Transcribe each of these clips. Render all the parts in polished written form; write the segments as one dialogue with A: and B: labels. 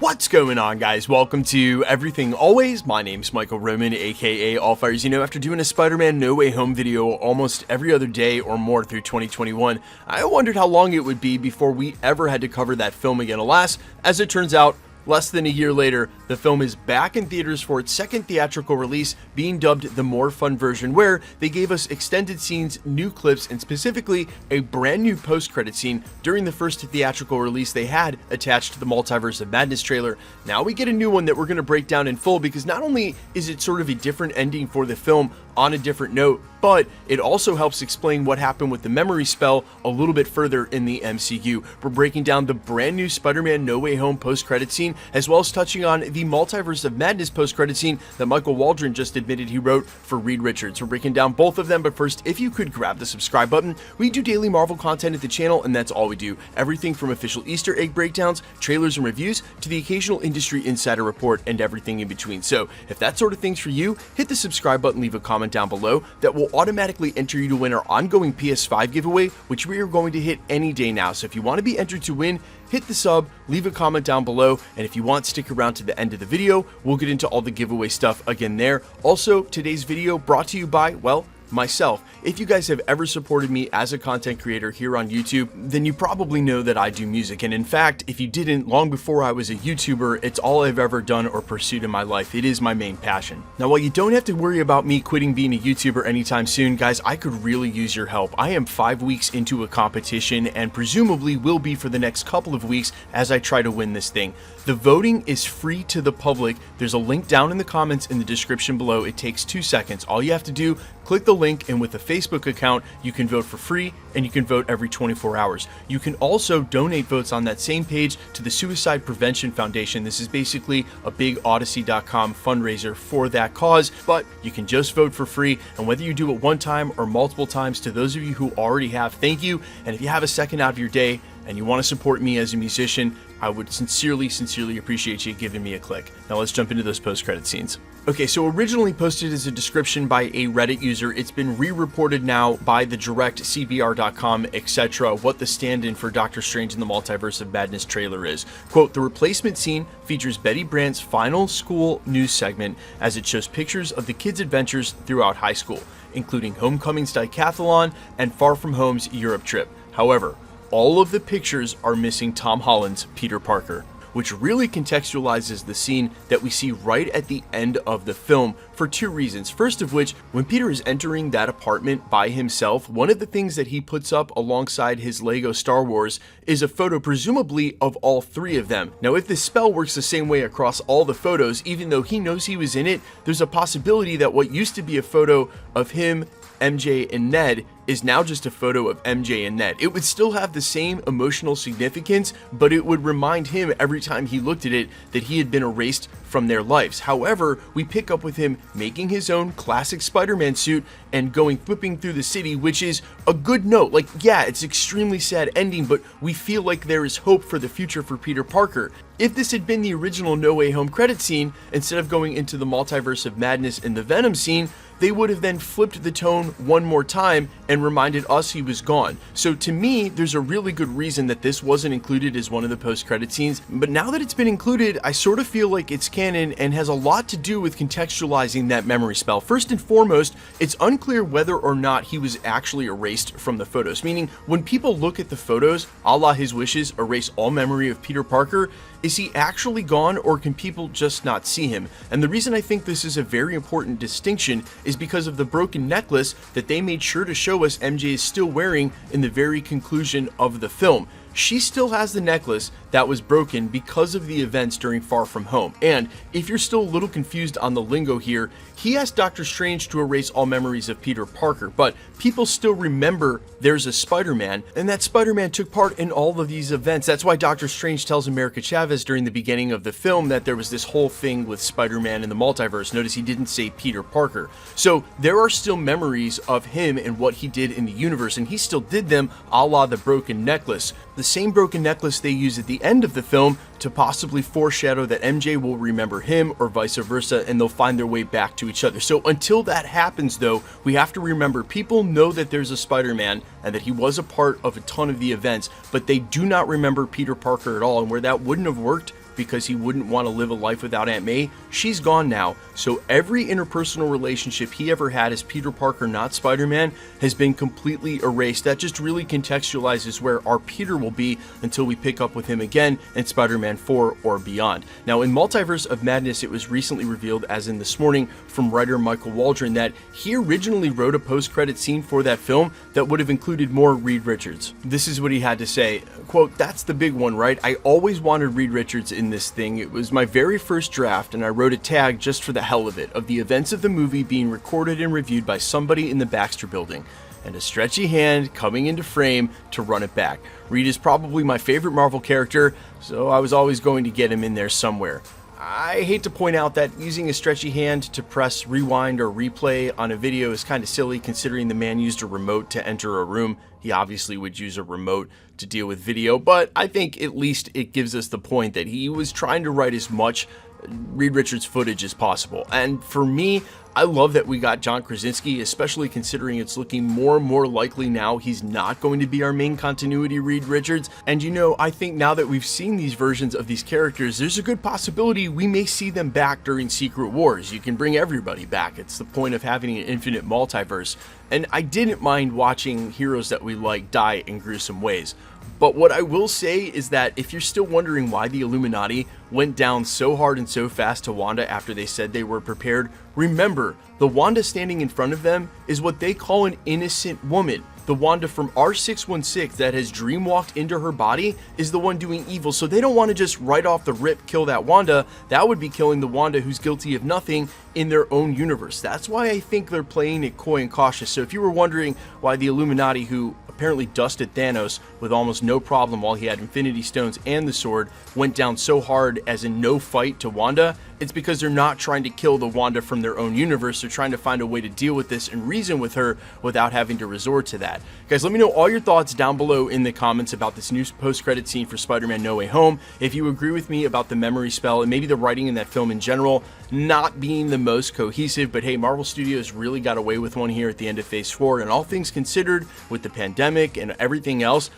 A: What's going on, guys? Welcome to Everything Always. My name's Michael Roman, aka Allfires. You know, after doing a Spider-Man No Way Home video almost every other day or more through 2021, I wondered how long it would be before we ever had to cover that film again. Alas, as it turns out, less than a year later, the film is back in theaters for its second theatrical release, being dubbed the More Fun version, where they gave us extended scenes, new clips, and specifically a brand new post-credit scene during the first theatrical release they had attached to the Multiverse of Madness trailer. Now we get a new one that we're going to break down in full, because not only is it sort of a different ending for the film on a different note, but it also helps explain what happened with the memory spell a little bit further in the MCU. We're breaking down the brand new Spider-Man No Way Home post-credit scene, as well as touching on the Multiverse of Madness post-credit scene that Michael Waldron just admitted he wrote for Reed Richards. We're breaking down both of them, but first, if you could grab the subscribe button. We do daily Marvel content at the channel, and that's all we do. Everything from official Easter egg breakdowns, trailers and reviews, to the occasional industry insider report, and everything in between. So if that sort of thing's for you, hit the subscribe button, leave a comment down below. That will automatically enter you to win our ongoing PS5 giveaway, which we are going to hit any day now. So if you want to be entered to win, hit the sub, leave a comment down below, and if you want, stick around to the end of the video. We'll get into all the giveaway stuff again there. Also, today's video brought to you by, well, myself. If you guys have ever supported me as a content creator here on YouTube, then you probably know that I do music. And in fact, if you didn't, long before I was a YouTuber, it's all I've ever done or pursued in my life. It is my main passion. Now, while you don't have to worry about me quitting being a YouTuber anytime soon, guys, I could really use your help. I am 5 weeks into a competition and presumably will be for the next couple of weeks as I try to win this thing. The voting is free to the public. There's a link down in the comments in the description below. It takes 2 seconds. All you have to do, click the link, and with a Facebook account, you can vote for free, and you can vote every 24 hours. You can also donate votes on that same page to the Suicide Prevention Foundation. This is basically a big Odyssey.com fundraiser for that cause, but you can just vote for free, and whether you do it one time or multiple times, to those of you who already have, thank you. And if you have a second out of your day and you want to support me as a musician, I would sincerely appreciate you giving me a click. Now let's jump into those post-credit scenes. Okay, so originally posted as a description by a Reddit user, it's been re-reported now by the direct CBR.com, etc., what the stand-in for Doctor Strange in the Multiverse of Madness trailer is. Quote, the replacement scene features Betty Brant's final school news segment as it shows pictures of the kids' adventures throughout high school, including Homecoming's Decathlon and Far From Home's Europe trip. However, all of the pictures are missing Tom Holland's Peter Parker, which really contextualizes the scene that we see right at the end of the film for 2 reasons. First of which, when Peter is entering that apartment by himself, one of the things that he puts up alongside his Lego Star Wars is a photo, presumably of all 3 of them. Now, if this spell works the same way across all the photos, even though he knows he was in it, there's a possibility that what used to be a photo of him, MJ, and Ned is now just a photo of MJ and Ned. It would still have the same emotional significance, but it would remind him every time he looked at it that he had been erased from their lives. However, we pick up with him making his own classic Spider-Man suit and going flipping through the city, which is a good note. Like, yeah, it's extremely sad ending, but we feel like there is hope for the future for Peter Parker. If this had been the original No Way Home credit scene, instead of going into the Multiverse of Madness and the Venom scene, they would have then flipped the tone one more time and reminded us he was gone. So to me, there's a really good reason that this wasn't included as one of the post-credit scenes, but now that it's been included, I sort of feel like it's canon and has a lot to do with contextualizing that memory spell. First and foremost, it's unclear whether or not he was actually erased from the photos, meaning when people look at the photos, a la his wishes, erase all memory of Peter Parker, is he actually gone, or can people just not see him? And the reason I think this is a very important distinction is because of the broken necklace that they made sure to show us MJ is still wearing in the very conclusion of the film. She still has the necklace that was broken because of the events during Far From Home. And if you're still a little confused on the lingo here, he asked Doctor Strange to erase all memories of Peter Parker, but people still remember there's a Spider-Man, and that Spider-Man took part in all of these events. That's why Doctor Strange tells America Chavez during the beginning of the film that there was this whole thing with Spider-Man in the multiverse. Notice he didn't say Peter Parker. So there are still memories of him and what he did in the universe, and he still did them a la the broken necklace. The same broken necklace they use at the end of the film to possibly foreshadow that MJ will remember him or vice versa, and they'll find their way back to each other. So until that happens, though, we have to remember people know that there's a Spider-Man and that he was a part of a ton of the events, but they do not remember Peter Parker at all. And where that wouldn't have worked because he wouldn't want to live a life without Aunt May, she's gone now. So every interpersonal relationship he ever had as Peter Parker, not Spider-Man, has been completely erased. That just really contextualizes where our Peter will be until we pick up with him again in Spider-Man 4 or beyond. Now, in Multiverse of Madness, it was recently revealed, as in this morning, from writer Michael Waldron, that he originally wrote a post-credit scene for that film that would have included more Reed Richards. This is what he had to say, quote, "That's the big one, right? I always wanted Reed Richards in this thing. It was my very first draft, and I wrote a tag just for the hell of it, of the events of the movie being recorded and reviewed by somebody in the Baxter Building, and a stretchy hand coming into frame to run it back. Reed is probably my favorite Marvel character, so I was always going to get him in there somewhere. I hate to point out that using a stretchy hand to press rewind or replay on a video is kind of silly, considering the man used a remote to enter a room. He obviously would use a remote to deal with video, but I think at least it gives us the point that he was trying to write as much Reed Richards footage as possible. And for me, I love that we got John Krasinski, especially considering it's looking more and more likely now he's not going to be our main continuity Reed Richards. And you know, I think now that we've seen these versions of these characters, there's a good possibility we may see them back during Secret Wars. You can bring everybody back. It's the point of having an infinite multiverse. And I didn't mind watching heroes that we like die in gruesome ways. But what I will say is that if you're still wondering why the Illuminati went down so hard and so fast to Wanda after they said they were prepared, remember, the Wanda standing in front of them is what they call an innocent woman. The Wanda from R616 that has dreamwalked into her body is the one doing evil, so they don't want to just right off the rip kill that Wanda. That would be killing the Wanda who's guilty of nothing in their own universe. That's why I think they're playing it coy and cautious. So if you were wondering why the Illuminati, who apparently dusted Thanos with almost no problem while he had Infinity Stones and the sword, went down so hard as in no fight to Wanda, it's because they're not trying to kill the Wanda from their own universe. They're trying to find a way to deal with this and reason with her without having to resort to that. Guys, let me know all your thoughts down below in the comments about this new post-credit scene for Spider-Man No Way Home. If you agree with me about the memory spell and maybe the writing in that film in general not being the most cohesive, but hey, Marvel Studios really got away with one here at the end of Phase 4, and all things considered, with the pandemic and everything else,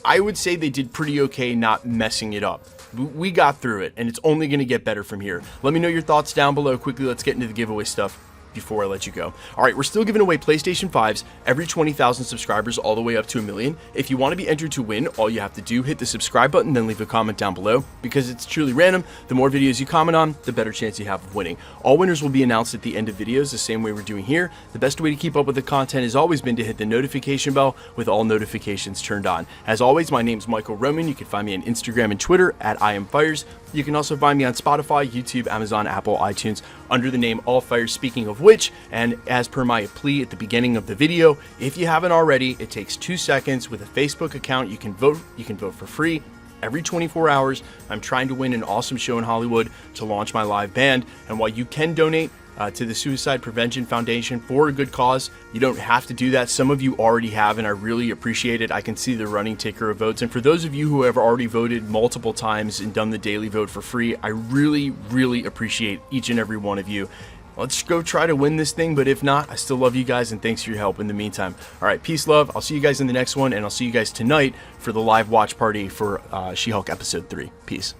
A: I would say they did pretty okay not messing it up. We got through it, and it's only going to get better from here. Let me know your thoughts down below. Quickly, let's get into the giveaway stuff before I let you go. All right, we're still giving away PlayStation 5s every 20,000 subscribers all the way up to 1 million. If you want to be entered to win, all you have to do, hit the subscribe button, then leave a comment down below. Because it's truly random, the more videos you comment on, the better chance you have of winning. All winners will be announced at the end of videos, the same way we're doing here. The best way to keep up with the content has always been to hit the notification bell with all notifications turned on. As always, my name's Michael Roman. You can find me on Instagram and Twitter at IamFires. You can also find me on Spotify, YouTube, Amazon, Apple, iTunes under the name All Fires. Speaking of which, and as per my plea at the beginning of the video, if you haven't already, it takes 2 seconds. With a Facebook account, you can vote for free every 24 hours. I'm trying to win an awesome show in Hollywood to launch my live band, and while you can donate to the Suicide Prevention Foundation for a good cause, you don't have to do that. Some of you already have, and I really appreciate it. I can see the running ticker of votes, and for those of you who have already voted multiple times and done the daily vote for free, I really appreciate each and every one of you. Let's go try to win this thing, but if not, I still love you guys, and thanks for your help in the meantime. All right, peace, love. I'll see you guys in the next one, and I'll see you guys tonight for the live watch party for She-Hulk Episode 3. Peace.